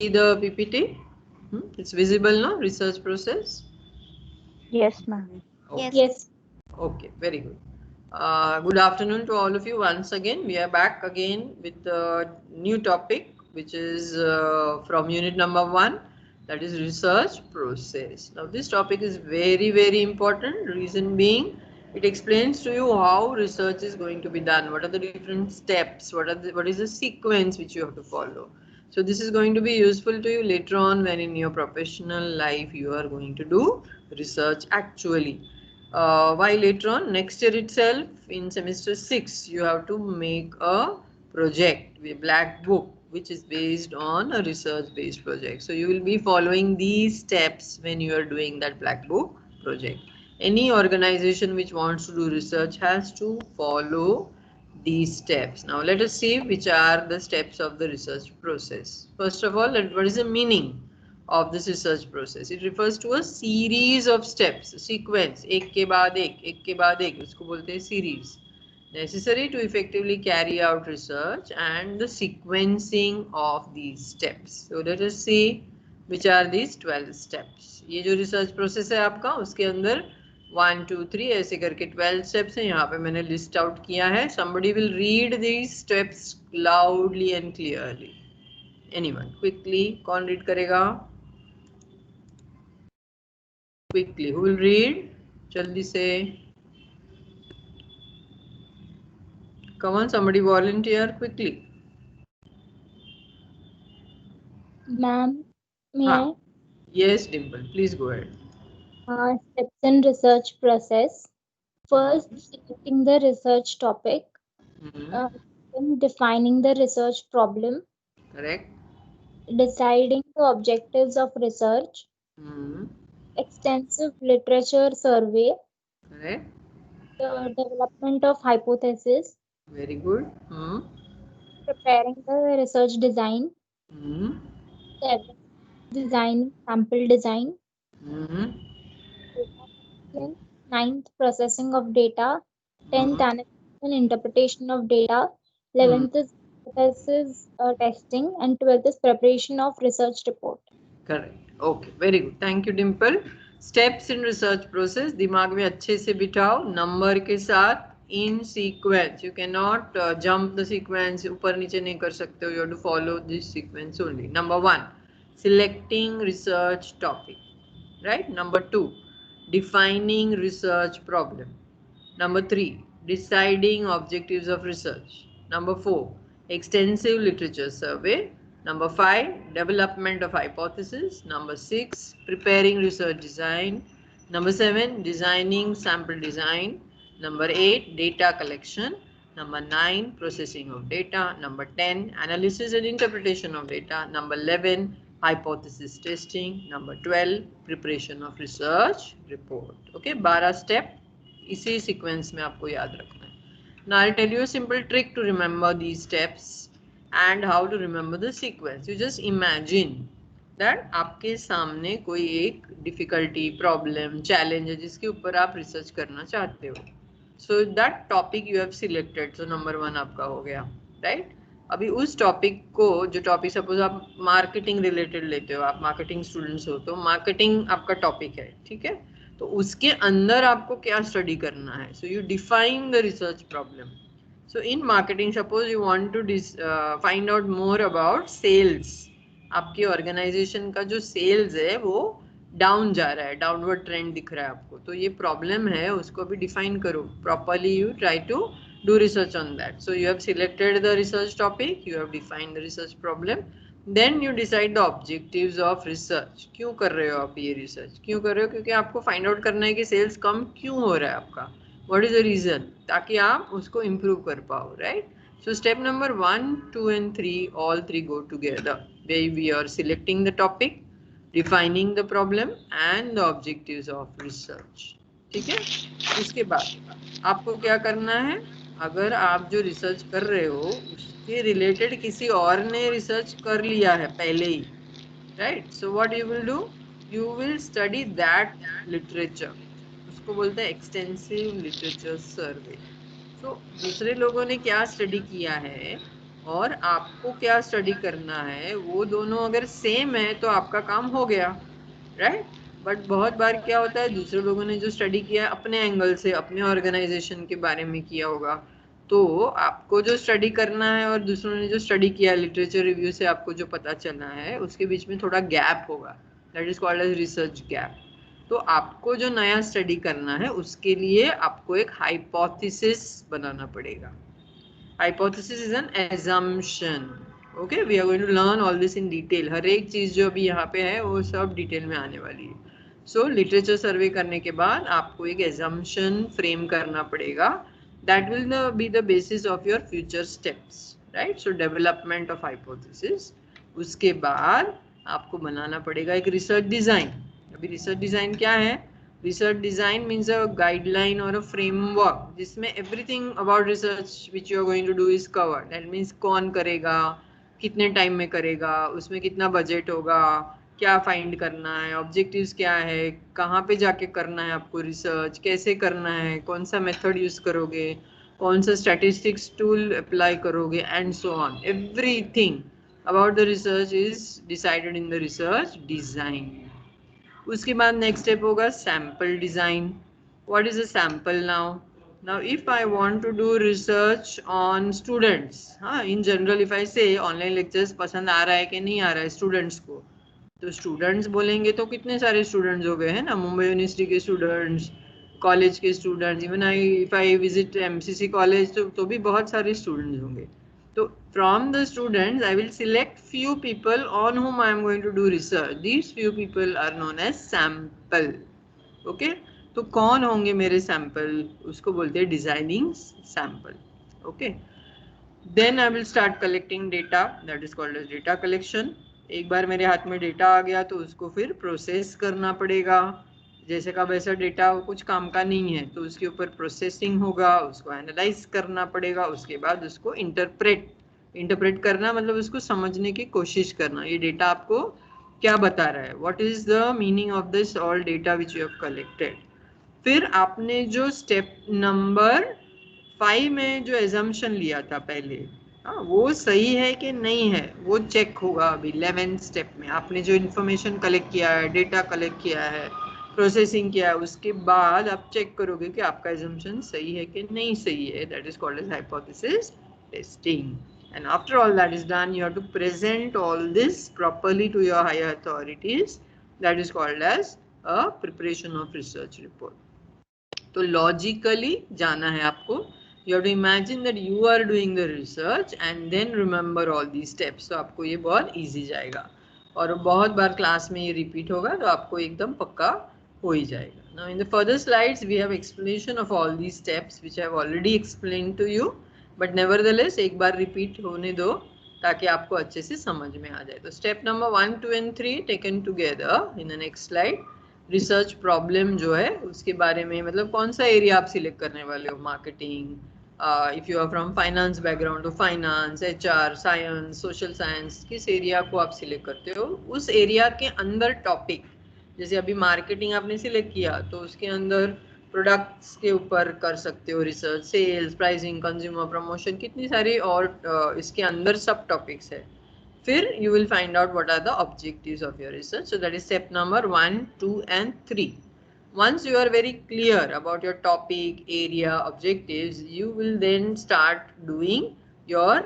the PPT? It's visible now, research process? Yes, ma'am. Okay. Yes. Yes. Okay, very good. Good afternoon to all of you once again. We are back again with a new topic, which is from unit number 1, that is research process. Now, this topic is very, very important. Reason being, it explains to you how research is going to be done. What are the different steps? What is the sequence which you have to follow? So this is going to be useful to you later on when in your professional life you are going to do research actually. While later on next year itself in semester 6 you have to make a project, a black book, which is based on a research based project. So you will be following these steps when you are doing that black book project. Any organization which wants to do research has to follow these steps. Now let us see which are the steps of the research process. First of all, what is the meaning of this research process? It refers to a series of steps, a sequence, एक के बाद एक, उसको बोलते हैं series, necessary to effectively carry out research and the sequencing of these steps. So let us see which are these 12 steps. ये जो research process है आपका, उसके अंदर 1 2 3 ऐसे करके 12 steps हैं. यहाँ पे मैंने list out किया है. Somebody will read these steps loudly and clearly. Anyone quickly? कौन read करेगा? Quickly, who will read? जल्दी से. Come on, somebody volunteer quickly. Ma'am, may हाँ. Yes, Dimple, please go ahead. I? Steps in research process. First, selecting the research topic. Hmm. Then defining the research problem. Correct. Deciding the objectives of research. Hmm. Extensive literature survey. Correct. The development of hypothesis. Very good. Hmm. Preparing the research design. Hmm. Seven, designing sample design. Hmm. Data collection. Ninth, processing of data. Tenth, Hmm. analysis and interpretation of data. Hmm. 11th is hypothesis testing, and 12th is preparation of research report. Correct. Okay, very good. Thank you, Dimple. Steps in research process दिमाग में अच्छे से बिठाओ number के साथ in sequence. You cannot jump the sequence. ऊपर नीचे नहीं कर सकते हो. You have to follow this sequence only. Number 1, selecting research topic. Right. Number 2, defining research problem. Number 3, deciding objectives of research. Number 4, extensive literature survey. Number 5, development of hypothesis. Number 6, preparing research design. Number 7, designing sample design. Number 8, data collection. Number 9, processing of data. Number 10, analysis and interpretation of data. Number 11, hypothesis testing. Number 12, preparation of research report. Okay, 12 step इसी sequence में आपको याद रखना है. Now I'll tell you a simple trick to remember these steps and how to remember the sequence. You just imagine that आपके सामने कोई एक डिफिकल्टी, प्रॉब्लम, चैलेंज है जिसके ऊपर आप रिसर्च करना चाहते हो. So that topic you have selected. So number 1 आपका हो गया, राइट. अभी उस टॉपिक को, जो टॉपिक सपोज आप मार्केटिंग रिलेटेड लेते हो, आप मार्केटिंग स्टूडेंट्स हो तो मार्केटिंग आपका टॉपिक है, ठीक है. तो उसके अंदर आपको क्या स्टडी करना है. So you define the research problem. So in marketing suppose you want to find out more about sales. आपके ऑर्गेनाइजेशन का जो सेल्स है वो डाउन जा रहा है, डाउनवर्ड ट्रेंड दिख रहा है आपको, तो ये प्रॉब्लम है, उसको भी डिफाइन करो properly. You try to do research on that. So you have selected the research topic, you have defined the research problem, then you decide the objectives of research. क्यों कर रहे हो आप ये research? क्यों कर रहे हो? क्योंकि आपको find out करना है कि sales कम क्यों हो रहा है आपका. What is the reason? ताकि आप उसको improve कर पाओ, right? So step number 1, 2 and 3, all three go together. Where we are selecting the topic, defining the problem and the objectives of research. ठीक है. इसके बाद आपको क्या करना है. अगर आप जो रिसर्च कर रहे हो उसके रिलेटेड किसी और ने रिसर्च कर लिया है पहले ही, right. So what you will do, you will study that literature. उसको बोलते हैं एक्सटेंसिव लिटरेचर सर्वे. सो दूसरे लोगों ने क्या स्टडी किया है और आपको क्या स्टडी करना है, वो दोनों अगर सेम है तो आपका काम हो गया, राइट। बट बहुत बार क्या होता है, दूसरे लोगों ने जो स्टडी किया अपने एंगल से, अपने ऑर्गेनाइजेशन के बारे में किया होगा, तो आपको जो स्टडी करना है और दूसरों ने जो स्टडी किया लिटरेचर रिव्यू से आपको जो पता चलना है उसके बीच में थोड़ा गैप होगा, that is called as research gap. तो आपको जो नया स्टडी करना है उसके लिए आपको एक हाइपोथेसिस बनाना पड़ेगा। Hypothesis is an assumption. Okay, we are going to learn all this in detail. हर एक चीज जो अभी यहाँ पे है वो सब डिटेल में आने वाली है। So literature survey करने के बाद आपको एक assumption frame करना पड़ेगा. That will be the basis of your future steps, right? So development of hypothesis. उसके बाद आपको बनाना पड़ेगा एक research design. अभी research design क्या है? Research design means a guideline or a framework जिसमें everything about research which you are going to do is covered. That means कौन करेगा, कितने टाइम में करेगा, उसमें कितना बजट होगा, क्या फाइंड करना है, ऑब्जेक्टिव्स क्या है, कहाँ पे जाके करना है आपको रिसर्च, कैसे करना है, कौन सा मेथड यूज करोगे, कौन सा स्टैटिस्टिक्स टूल अप्लाई करोगे, and so on. Everything about the research is decided in the research design. उसके बाद नेक्स्ट स्टेप होगा sample design. What is a sample now? Now if I want to do research on students, हाँ, in general if I से online lectures पसंद आ रहा है कि नहीं आ रहा है स्टूडेंट्स को, तो स्टूडेंट्स बोलेंगे तो कितने सारे स्टूडेंट्स हो गए हैं ना, मुंबई यूनिवर्सिटी के स्टूडेंट्स, कॉलेज के students, even I if I visit MCC college तो भी बहुत सारे स्टूडेंट्स होंगे। तो from the students I will select few people on whom I am going to do research. These few people are known as sample. Okay, तो कौन होंगे मेरे सैंपल, उसको बोलते हैं designing sample. Okay, then I will start collecting data, that is called as data collection. एक बार मेरे हाथ में डेटा आ गया तो उसको फिर प्रोसेस करना पड़ेगा। जैसे का वैसा डेटा कुछ काम का नहीं है तो उसके ऊपर प्रोसेसिंग होगा, उसको एनालाइज करना पड़ेगा, उसके बाद उसको इंटरप्रेट करना मतलब उसको समझने की कोशिश करना, ये डेटा आपको क्या बता रहा है, what is the meaning of this all data which you have collected. फिर आपने जो स्टेप नंबर 5 में जो एजम्पशन लिया था पहले, हाँ, वो सही है कि नहीं है वो चेक होगा। अभी 11th स्टेप में आपने जो इन्फॉर्मेशन कलेक्ट किया है, डेटा कलेक्ट किया है, प्रोसेसिंग किया है, उसके बाद आप चेक करोगे कि आपका एजम्पशन सही है कि नहीं सही है, that is called as hypothesis testing. And after all that is done, you have to present all this properly to your higher authorities. That is called as a preparation of research report. तो logically जाना है आपको, you have to imagine that you are doing the research and then remember all the steps, तो आपको ये बहुत easy जाएगा और बहुत बार क्लास में ये रिपीट होगा तो आपको एकदम पक्का हो ही जाएगा। Now in the further slides we have explanation of all the steps which I have already explain to you, but nevertheless एक बार रिपीट होने दो ताकि आपको अच्छे से समझ में आ जाए। तो step number 1, 2 and 3 taken together in the next slide. Research problem जो है उसके बारे में, मतलब कौन सा एरिया आप सिलेक्ट करने वाले हो, marketing, if you are from finance background तो finance, HR, science, social science, किस एरिया को आप सिलेक्ट करते हो, उस एरिया के अंदर टॉपिक। जैसे अभी मार्केटिंग आपने सिलेक्ट किया तो उसके अंदर प्रोडक्ट्स के ऊपर कर सकते हो research, sales, pricing, consumer promotion, कितनी सारी और इसके अंदर सब टॉपिक्स है। फिर you will find out what are the objectives of your research. So that is step number 1, 2 and 3. Once you are very clear about your topic, area, objectives, you will then start doing your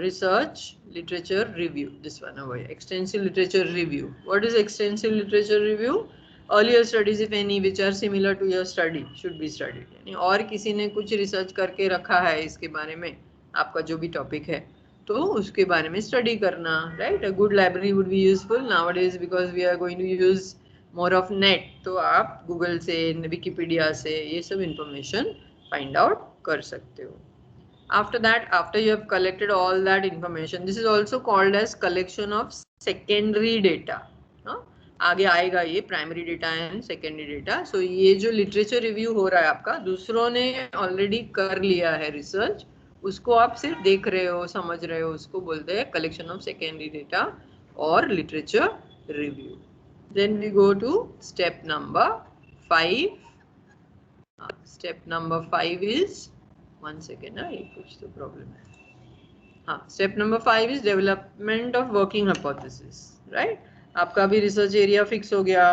research literature review. This one over here, extensive literature review. What is extensive literature review? Earlier studies if any which are similar to your study should be studied. यानी और किसी ने कुछ research करके रखा है इसके बारे में, आपका जो भी टॉपिक है तो उसके बारे में स्टडी करना, right. A good library would be useful nowadays because we are going to use more of net, तो आप गूगल से, विकिपीडिया से ये सब इंफॉर्मेशन फाइंड आउट कर सकते हो। After that, after you have collected all that information, this is also called as collection of secondary data. हाँ, आगे आएगा ये primary data and secondary data. So ये जो लिटरेचर रिव्यू हो रहा है आपका, दूसरों ने ऑलरेडी कर लिया है रिसर्च, उसको आप सिर्फ देख रहे हो, समझ रहे हो, उसको बोलते हैं कलेक्शन ऑफ सेकेंडरी डेटा और literature review. Then we go to step number 5. Step number 5 is, 1 second ना, ये कुछ तो प्रॉब्लम है। हाँ, step number 5 is development of working hypothesis, right. आपका भी रिसर्च एरिया फिक्स हो गया,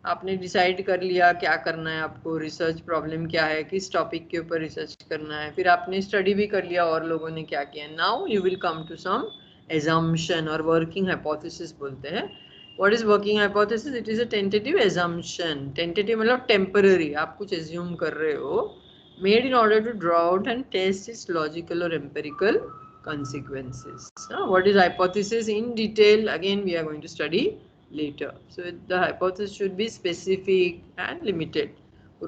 आपने डिसाइड कर लिया क्या करना है, आपको रिसर्च प्रॉब्लम क्या है, किस टॉपिक के ऊपर रिसर्च करना है, फिर आपने स्टडी भी कर लिया और लोगों ने क्या किया। Now you will come to some assumption और वर्किंग हाइपोथेसिस बोलते हैं। What is working hypothesis? It is a tentative assumption. Tentative मतलब टेम्पररी, आप कुछ एज्यूम कर रहे हो, made in order to draw out and test its logical or empirical consequences. What is hypothesis in detail? Again, we are going to study later. So the hypothesis should be specific and limited.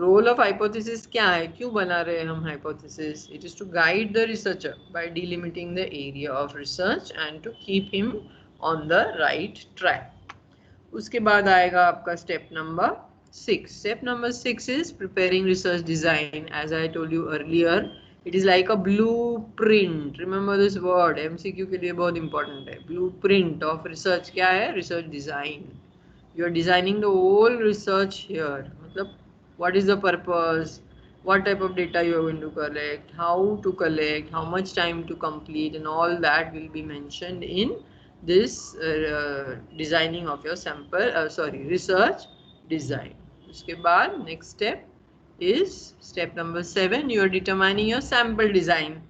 Role of hypothesis क्या है, क्यों बना रहे हैं हम hypothesis? It is to guide the researcher by delimiting the area of research and to keep him on the right track. उसके बाद आएगा आपका step number 6. Step number 6 is preparing research design. As I told you earlier, it is like a blueprint. Remember this word, MCQ के लिए बहुत important है. Blue print of research क्या है? Research design. You are designing the whole research here. मतलब what is the purpose, what type of data you are going to collect, how to collect, how much time to complete, and all that will be mentioned in this designing of your sample, sorry, research design. उसके बाद next step is step number 7. You are determining your sample design.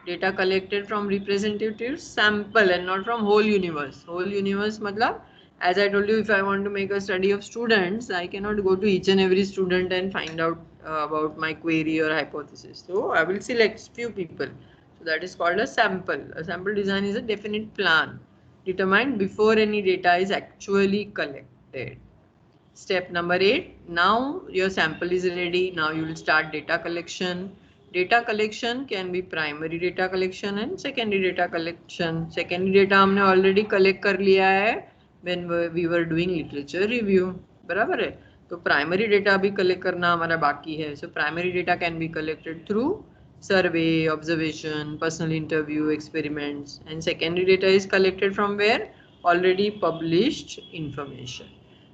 Data collected from representative sample and not from whole universe. Whole universe मतलब, as I told you, if I want to make a study of students, I cannot go to each and every student and find out about my query or hypothesis. So I will select few people. So that is called a sample. A sample design is a definite plan determined before any data is actually collected. Step number 8. Now your sample is ready. Now you will start data collection. Data collection can be primary data collection and secondary data collection. Secondary data हमने already collect कर लिया है when we were doing literature review. बराबर है? तो primary data भी collect करना हमारा बाकी है. So primary data can be collected through survey, observation, personal interview, experiments, and secondary data is collected from where? Already published information.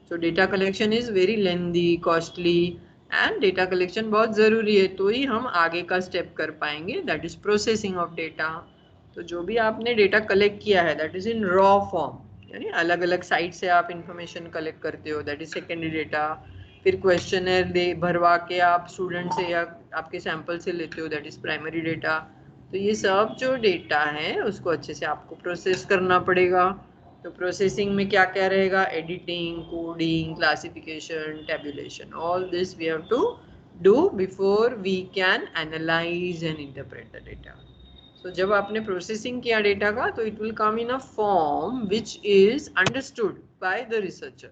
So data collection is very lengthy, costly, and data collection बहुत ज़रूरी है, तो ही हम आगे का step कर पाएंगे, that is processing of data. तो जो भी आपने data collect किया है, that is in raw form, यानी अलग अलग साइट से आप information collect करते हो, that is secondary data. फिर questionnaire दे भरवा के आप स्टूडेंट से या आपके सैंपल से लेते हो, that is primary data. तो ये सब जो डेटा है उसको अच्छे से आपको प्रोसेस करना पड़ेगा. तो प्रोसेसिंग में क्या क्या रहेगा? Editing, coding, classification, tabulation, all this we have to do before we can analyse and interpret the data. So जब आपने प्रोसेसिंग किया डेटा का, तो it will come in a form which is understood by the researcher,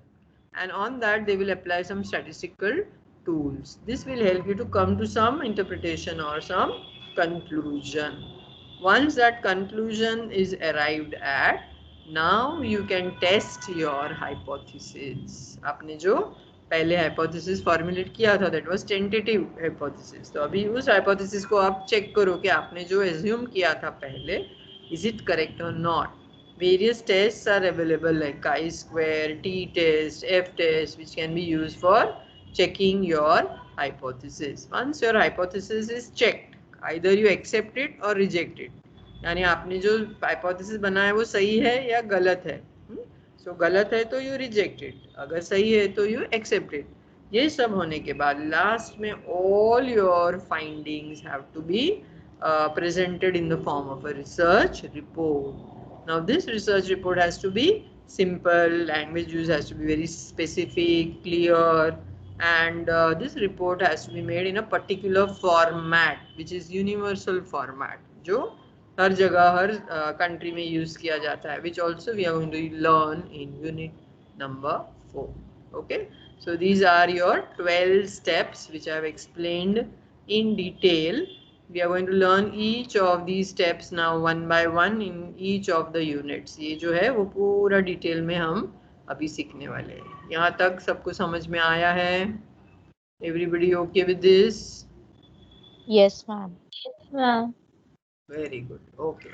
and on that they will apply some statistical tools. This will help you to come to some interpretation or some conclusion. Once that conclusion is arrived at, now you can test your hypothesis. आपने जो पहले hypothesis formulate किया था, that was tentative hypothesis. तो अभी उस hypothesis को आप check करो कि आपने जो assume किया था पहले, is it correct or not. Various tests are available like chi-square, t-test, f-test, which can be used for checking your hypothesis. Once your hypothesis is checked, either you accept it or reject it. यानी आपने जो hypothesis बनाया है वो सही है या गलत है. So गलत है तो you reject it, अगर सही है तो you accept it. ये सब होने के बाद लास्ट में all your findings have to be presented in the form of a research report. Now this research report has to be simple, language use has to be very specific, clear, and this report has to be made in a particular format which is universal format, जो हर जगह हर country में use किया जाता है, which also we are going to learn in unit number 4. Okay, so these are your 12 steps which I have explained in detail. We are going to learn each of these steps now one by one in each of the units. ये जो है वो पूरा detail में हम अभी सीखने वाले हैं. यहाँ तक सबको समझ में आया है? Everybody okay with this? Yes, ma'am. Ma'am. Very good. Okay.